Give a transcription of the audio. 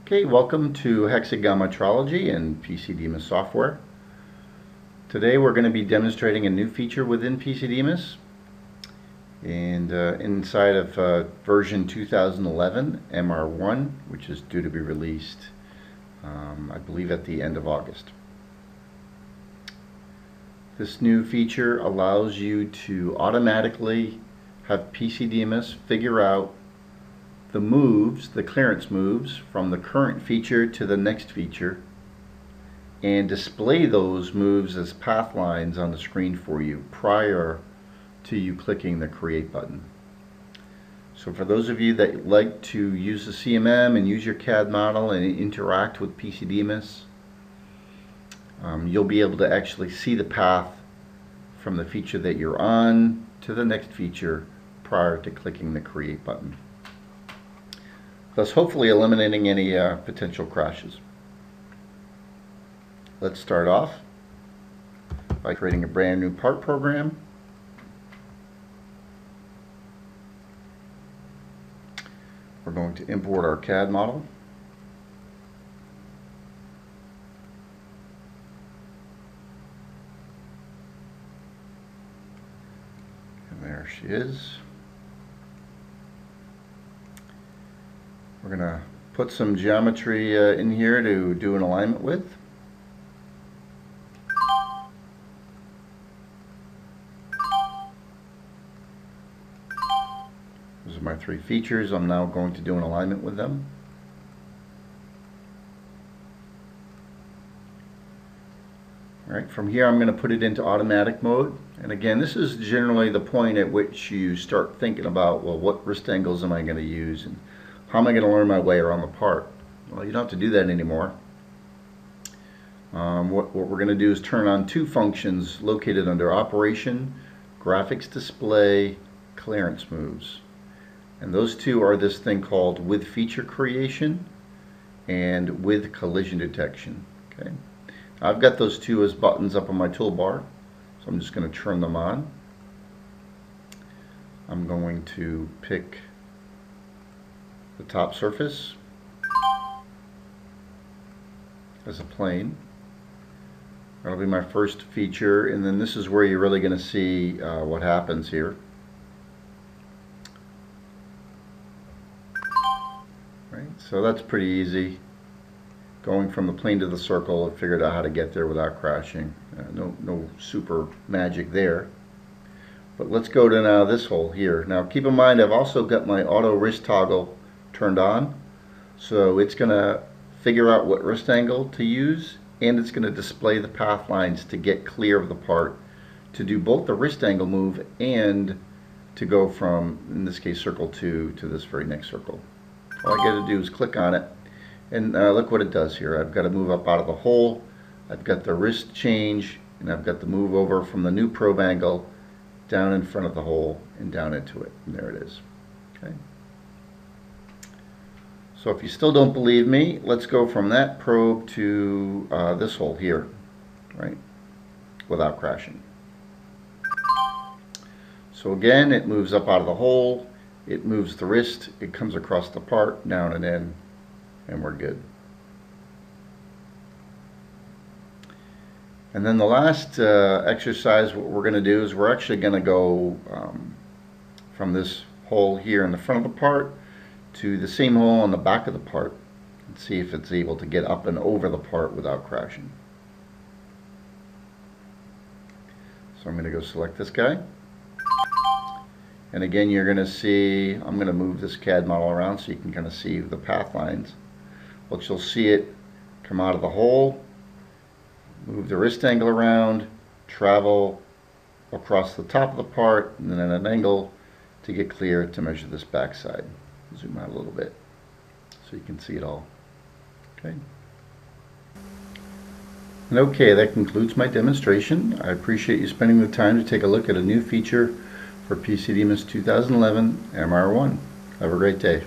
Okay, welcome to hexagon metrology and PC-DMIS software. Today we're going to be demonstrating a new feature within PC-DMIS, and inside of version 2011 MR1, which is due to be released I believe at the end of August. This new feature allows you to automatically have PC-DMIS figure out the moves, the clearance moves from the current feature to the next feature, and display those moves as path lines on the screen for you prior to you clicking the create button. So for those of you that like to use the CMM and use your CAD model and interact with PC-DMIS, you'll be able to actually see the path from the feature that you're on to the next feature prior to clicking the create button, thus hopefully eliminating any potential crashes. Let's start off by creating a brand new part program. We're going to import our CAD model. And there she is. We're going to put some geometry in here to do an alignment with. Those are my three features. I'm now going to do an alignment with them. Alright, from here I'm going to put it into automatic mode. And again, this is generally the point at which you start thinking about, well, what wrist angles am I going to use, and how am I going to learn my way around the part? Well, you don't have to do that anymore. What we're going to do is turn on two functions located under Operation, Graphics Display, Clearance Moves. And those two are this thing called with feature creation and with collision detection. Okay, I've got those two as buttons up on my toolbar, so I'm just going to turn them on. I'm going to pick the top surface as a plane. That'll be my first feature, and then this is where you're really going to see what happens here. Right, so that's pretty easy. Going from the plane to the circle, I figured out how to get there without crashing. No super magic there. But let's go to now this hole here. Now keep in mind I've also got my auto wrist toggle turned on, so it's going to figure out what wrist angle to use, and it's going to display the path lines to get clear of the part, to do both the wrist angle move and to go from, in this case, circle 2 to this very next circle. All I got to do is click on it, and look what it does here. I've got to move up out of the hole, I've got the wrist change, and I've got the move over from the new probe angle down in front of the hole and down into it, and there it is. Okay. So if you still don't believe me, let's go from that probe to this hole here, right, without crashing. So again, it moves up out of the hole, it moves the wrist, it comes across the part, down and in, and we're good. And then the last exercise, what we're going to do is we're actually going to go from this hole here in the front of the part to the same hole on the back of the part and see if it's able to get up and over the part without crashing. So I'm going to go select this guy, and again you're going to see, I'm going to move this CAD model around so you can kind of see the path lines. But you'll see it come out of the hole, move the wrist angle around, travel across the top of the part, and then at an angle to get clear to measure this back side. Zoom out a little bit so you can see it all. Okay. And okay, that concludes my demonstration. I appreciate you spending the time to take a look at a new feature for PC-DMIS 2011 MR1. Have a great day.